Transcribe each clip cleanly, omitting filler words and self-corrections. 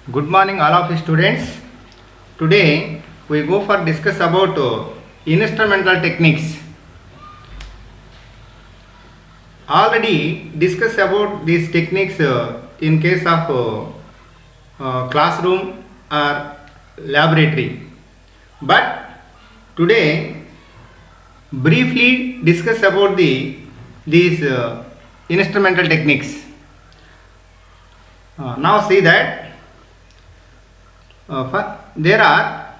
Good morning, all of you students. Today we go for discuss about instrumental techniques. Already discuss about these techniques in case of classroom or laboratory. But today briefly discuss about these instrumental techniques. Now see that there are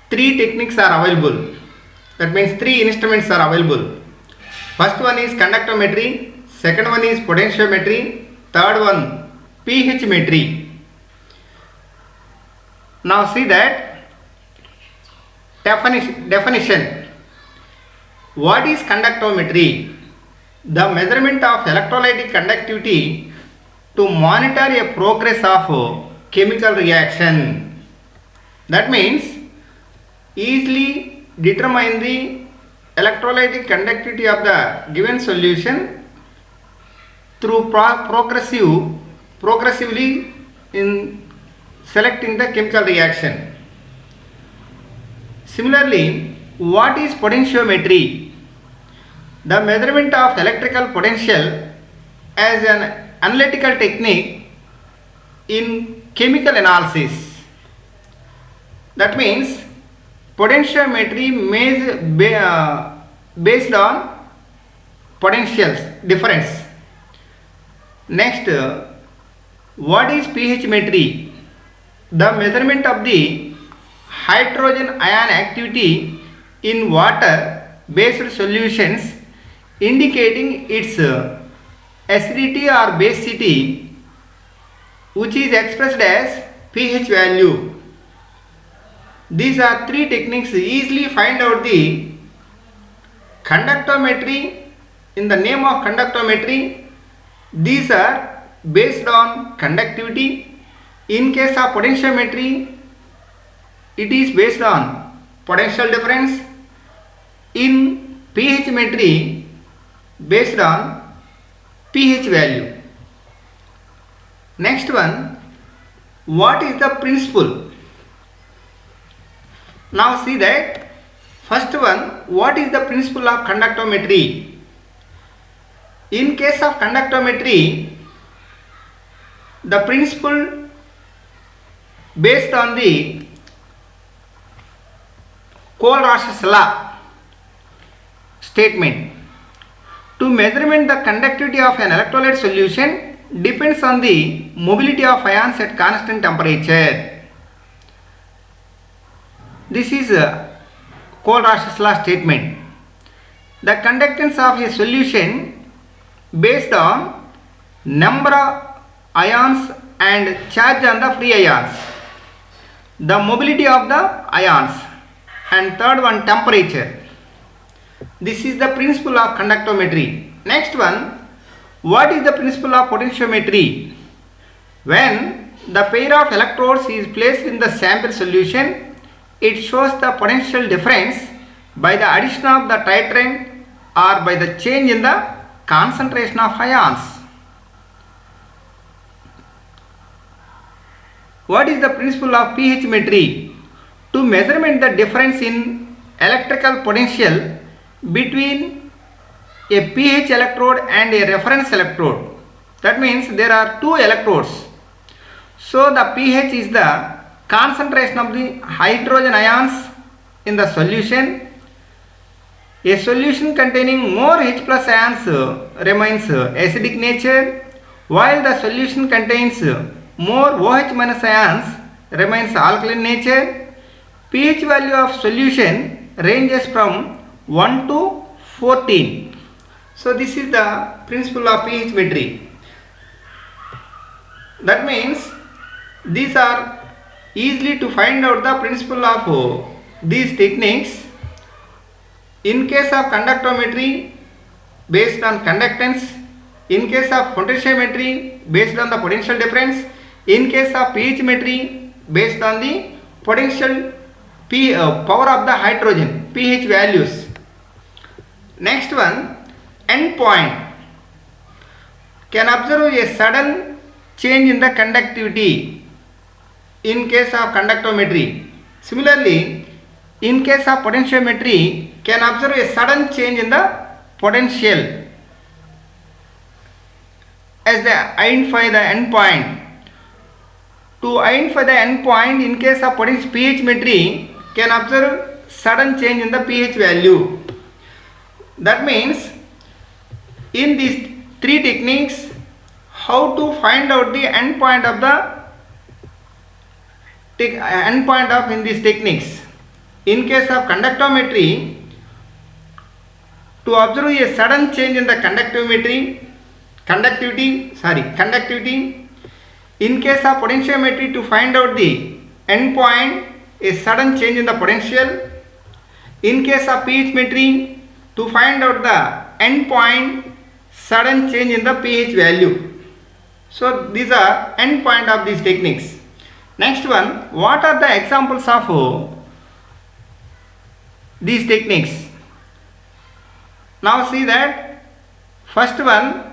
three techniques are available. That means three instruments are available. First one is conductometry, second one is potentiometry, third one pH metry. Now see that definition. What is conductometry? The measurement of electrolytic conductivity to monitor a progress of chemical reaction. That means easily determine the electrolytic conductivity of the given solution through progressively in selecting the chemical reaction. Similarly, what is potentiometry? The measurement of electrical potential as an analytical technique in chemical analysis. That means potentiometry based on potentials difference. Next, what is pH metry? The measurement of the hydrogen ion activity in water based solutions, indicating its acidity or basicity, which is expressed as pH value. These are three techniques easily find out the conductometry. In the name of conductometry, these are based on conductivity. In case of potentiometry, it is based on potential difference. In pH metry, based on pH value. Next one, what is the principle? Now see that first one, what is the principle of conductometry? In case of conductometry, the principle based on the Kohlrausch's law statement. To measurement the conductivity of an electrolyte solution depends on the mobility of ions at constant temperature. This is Kohlrausch's law statement. The conductance of a solution based on number of ions and charge on the free ions, the mobility of the ions, and third one, temperature. This is the principle of conductometry. Next one, what is the principle of potentiometry? When the pair of electrodes is placed in the sample solution, it shows the potential difference by the addition of the titrant or by the change in the concentration of ions. What is the principle of pH metry? To measurement the difference in electrical potential between a pH electrode and a reference electrode. That means there are two electrodes. So the pH is the concentration of the hydrogen ions in the solution. A solution containing more H plus ions remains acidic nature, while the solution contains more OH minus ions remains alkaline nature. pH value of solution ranges from 1 to 14. So this is the principle of pH metry. That means these are easily to find out the principle of these techniques. In case of conductometry, based on conductance. In case of potentiometry, based on the potential difference. In case of pH metry, based on the potential power of the hydrogen, pH values. Next one, endpoint. Can observe a sudden change in the conductivity in case of conductometry. Similarly, in case of potentiometry, can observe a sudden change in the potential as they identify the endpoint. To identify the endpoint in case of pH metry, can observe sudden change in the pH value. That means in these three techniques, how to find out the endpoint of in these techniques. In case of conductometry, to observe a sudden change in the conductivity. In case of potentiometry, to find out the endpoint, a sudden change in the potential. In case of pH metry, to find out the endpoint, sudden change in the pH value. So these are endpoint of these techniques. Next one, what are the examples of these techniques? Now see that first one,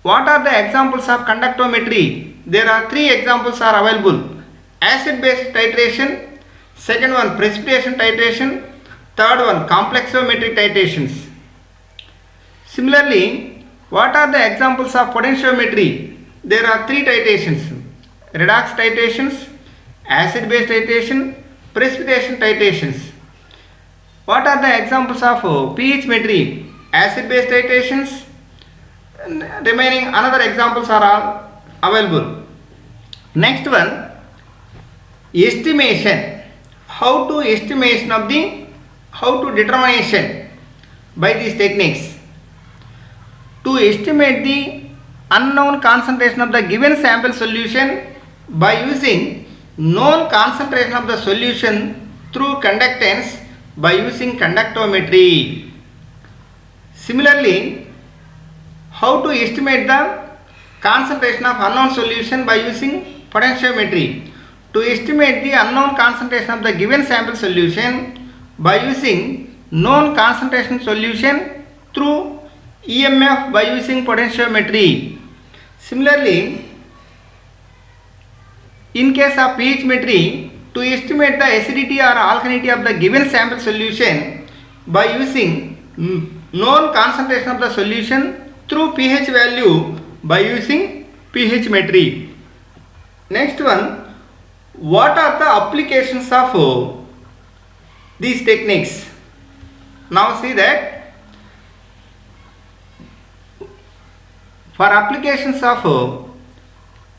what are the examples of conductometry? There are three examples are available. Acid-base titration, second one precipitation titration, third one complexometric titrations. Similarly, what are the examples of potentiometry? There are three titrations: redox titrations, acid-base titration, precipitation titrations. What are the examples of pH metry? Acid-base titrations. Remaining another examples are all available. Next one, estimation. How to determination by these techniques. To estimate the unknown concentration of the given sample solution by using known concentration of the solution through conductance by using conductometry. Similarly, how to estimate the concentration of unknown solution by using potentiometry. To estimate the unknown concentration of the given sample solution by using known concentration solution through EMF by using potentiometry. Similarly, in case of pH metry, to estimate the acidity or alkalinity of the given sample solution by using known concentration of the solution through pH value by using pH metry. Next one, what are the applications of these techniques? Now see that for applications of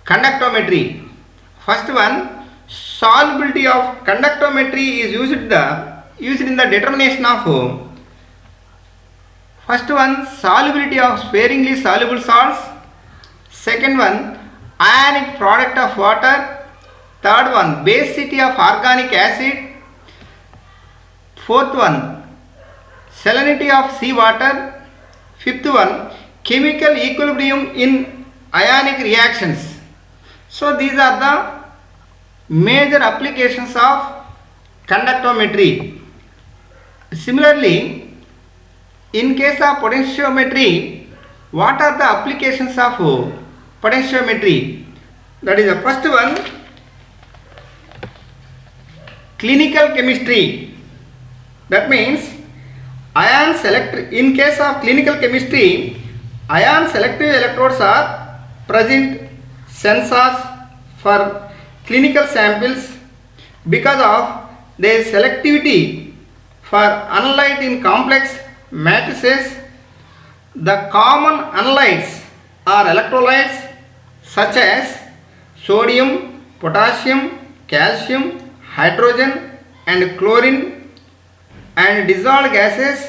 conductometry, first one, solubility of conductometry is used in the determination of first one, solubility of sparingly soluble salts. Second one, ionic product of water. Third one, basicity of organic acid. Fourth one, salinity of seawater. Fifth one, chemical equilibrium in ionic reactions. So these are the major applications of conductometry. Similarly, in case of potentiometry, what are the applications of potentiometry? That is the first one, clinical chemistry. That means in case of clinical chemistry, ion selective electrodes are present sensors for clinical samples because of their selectivity for analyte in complex matrices. The common analytes are electrolytes such as sodium, potassium, calcium, hydrogen and chlorine, and dissolved gases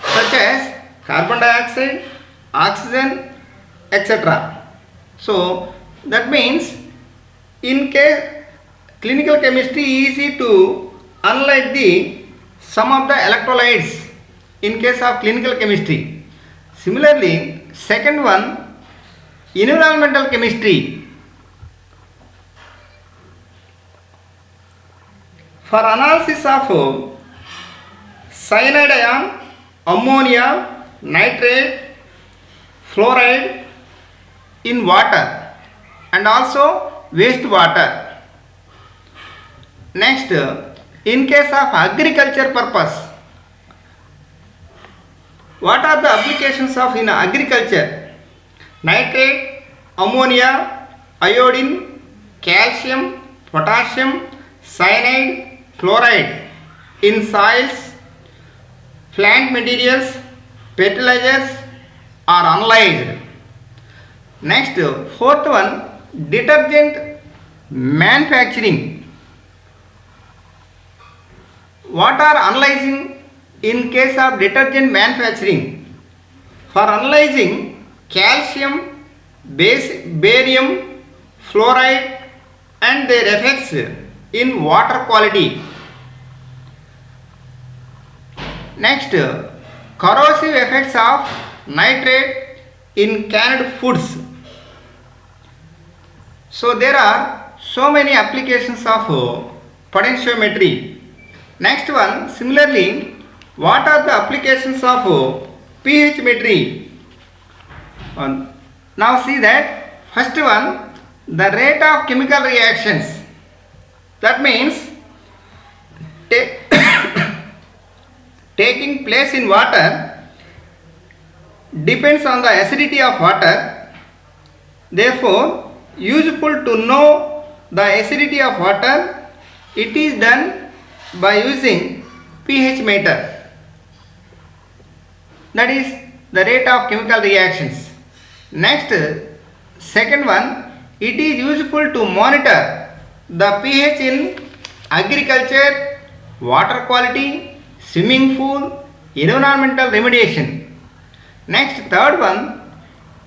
such as carbon dioxide, oxygen, etc. So that means in case clinical chemistry easy to analyze the some of the electrolytes in case of clinical chemistry. Similarly, second one, environmental chemistry. For analysis of cyanide ion, ammonia, nitrate, fluoride in water, and also wastewater. Next, in case of agriculture purpose, what are the applications of in agriculture? Nitrate, ammonia, iodine, calcium, potassium, cyanide, chloride in soils, plant materials, fertilizers are analyzed. Next, fourth one, detergent manufacturing. What are analyzing in case of detergent manufacturing? For analyzing calcium, barium, fluoride and their effects in water quality. Next, corrosive effects of nitrate in canned foods. So there are so many applications of potentiometry. Next one, similarly, what are the applications of pH metry? Now see that first one, the rate of chemical reactions. That means taking place in water depends on the acidity of water. Therefore, useful to know the acidity of water, it is done by using pH meter. That is the rate of chemical reactions. Next, second one, it is useful to monitor the pH in agriculture, water quality, swimming pool, environmental remediation. Next, third one,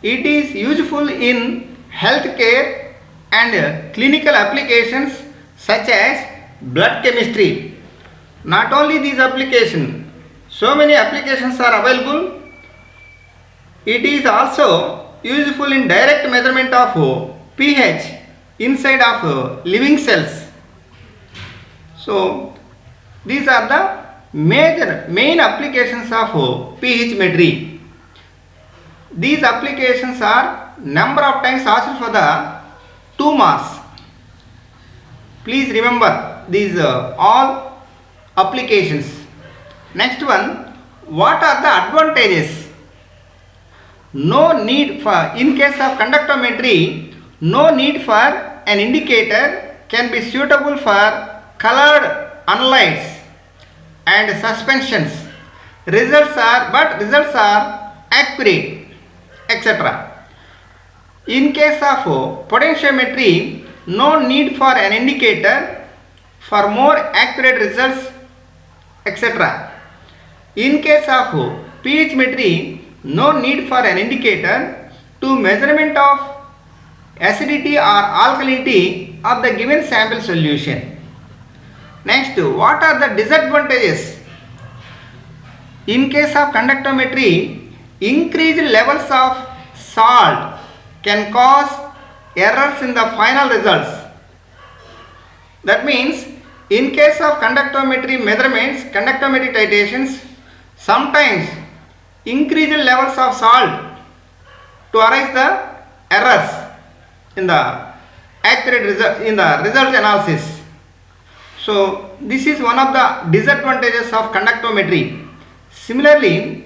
it is useful in healthcare and clinical applications such as blood chemistry. Not only these applications, so many applications are available. It is also useful in direct measurement of pH inside of living cells. So these are the main applications of pH metry. These applications are number of times asked for the 2 marks. Please remember these all applications. Next one, what are the advantages? No need for, in case of conductometry, no need for an indicator can be suitable for colored analytes and suspensions. Results are accurate, etc. In case of potentiometry, no need for an indicator for more accurate results, etc. In case of pH metry, no need for an indicator to measurement of acidity or alkalinity of the given sample solution. Next, what are the disadvantages? In case of conductometry, increased levels of salt can cause errors in the final results. That means, in case of conductometry measurements, conductometry titrations, sometimes increased levels of salt to arise the errors in the accurate result in the result analysis. So this is one of the disadvantages of conductometry. Similarly,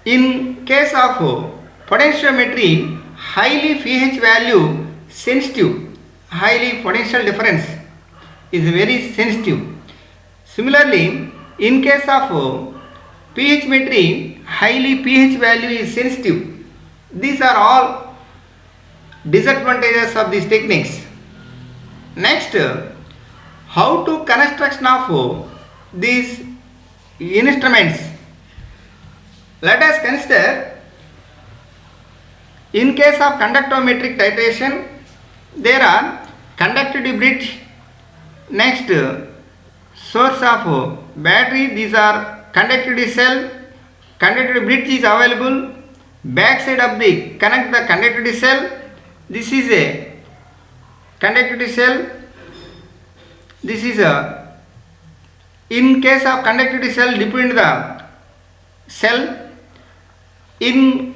in case of potentiometry, highly pH value sensitive, highly potential difference is very sensitive. Similarly, in case of pH metry, highly pH value is sensitive. These are all disadvantages of these techniques. Next, how to construction of these instruments. Let us consider, in case of conductometric titration, there are conductivity bridge. Next, source of battery, these are conductivity cell. Conductivity bridge is available. Back side of the connect the conductivity cell. This is a conductivity cell. This is a, in case of conductivity cell, depend the cell. In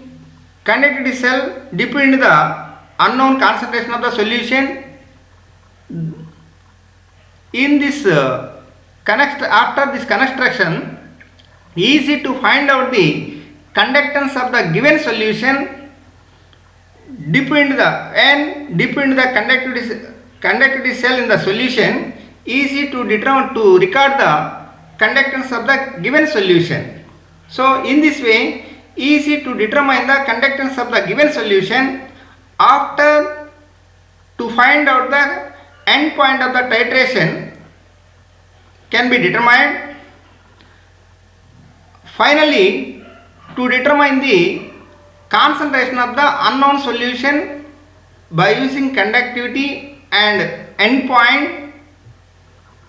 conductivity cell, depend the unknown concentration of the solution. In this after this construction, easy to find out the conductance of the given solution. Dip into the conductivity cell in the solution. Easy to record the conductance of the given solution. So in this way, easy to determine the conductance of the given solution. After to find out the end point of the titration can be determined. Finally, to determine the concentration of the unknown solution by using conductivity and end point,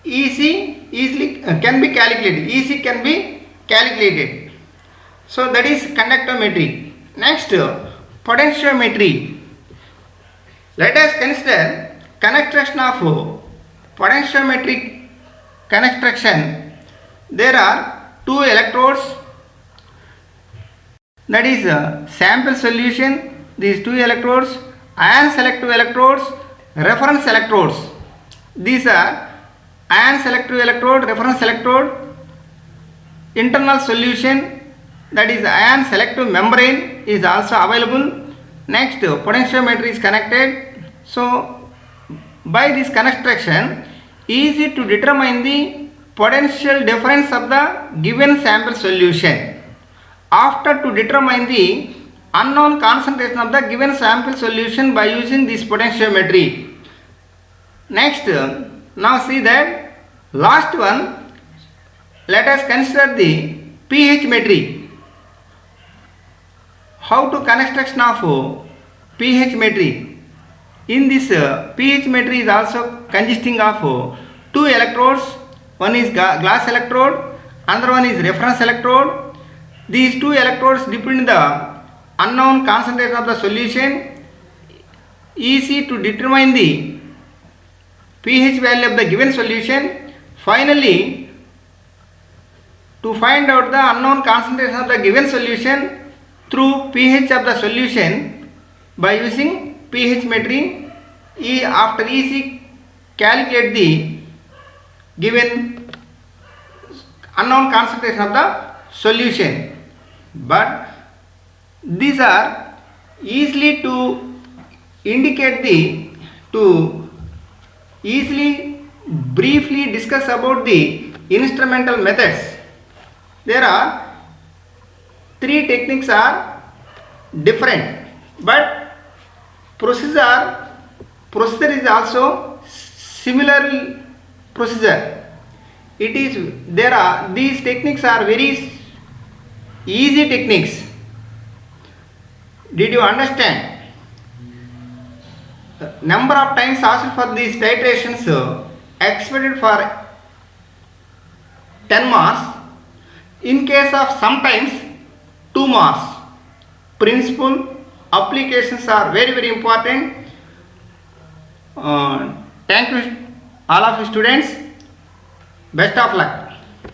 easily can be calculated. Easy can be calculated. So that is conductometry. Next, potentiometry. Let us consider construction of potentiometric construction. There are two electrodes, that is sample solution. These two electrodes, ion selective electrodes, reference electrodes. These are ion selective electrode, reference electrode, internal solution, that is ion selective membrane is also available. Next, potentiometer is connected. So by this construction, easy to determine the potential difference of the given sample solution. After to determine the unknown concentration of the given sample solution by using this potentiometry. Next, now see that last one. Let us consider the pH metry. How to construction of pH metry? In this pH metry is also consisting of two electrodes. One is glass electrode, another one is reference electrode. These two electrodes depend the unknown concentration of the solution. Easy to determine the pH value of the given solution. Finally, to find out the unknown concentration of the given solution through pH of the solution by using pH metry. After easy calculate the given unknown concentration of the solution. But these are easily to indicate to easily briefly discuss about the instrumental methods. There are three techniques are different, but procedure is also similar procedure. These techniques are very easy techniques. Did you understand? The number of times asked for these titrations expected for 10 marks. In case of sometimes 2 marks. Principle applications are very important. Thank you all of you students. Best of luck.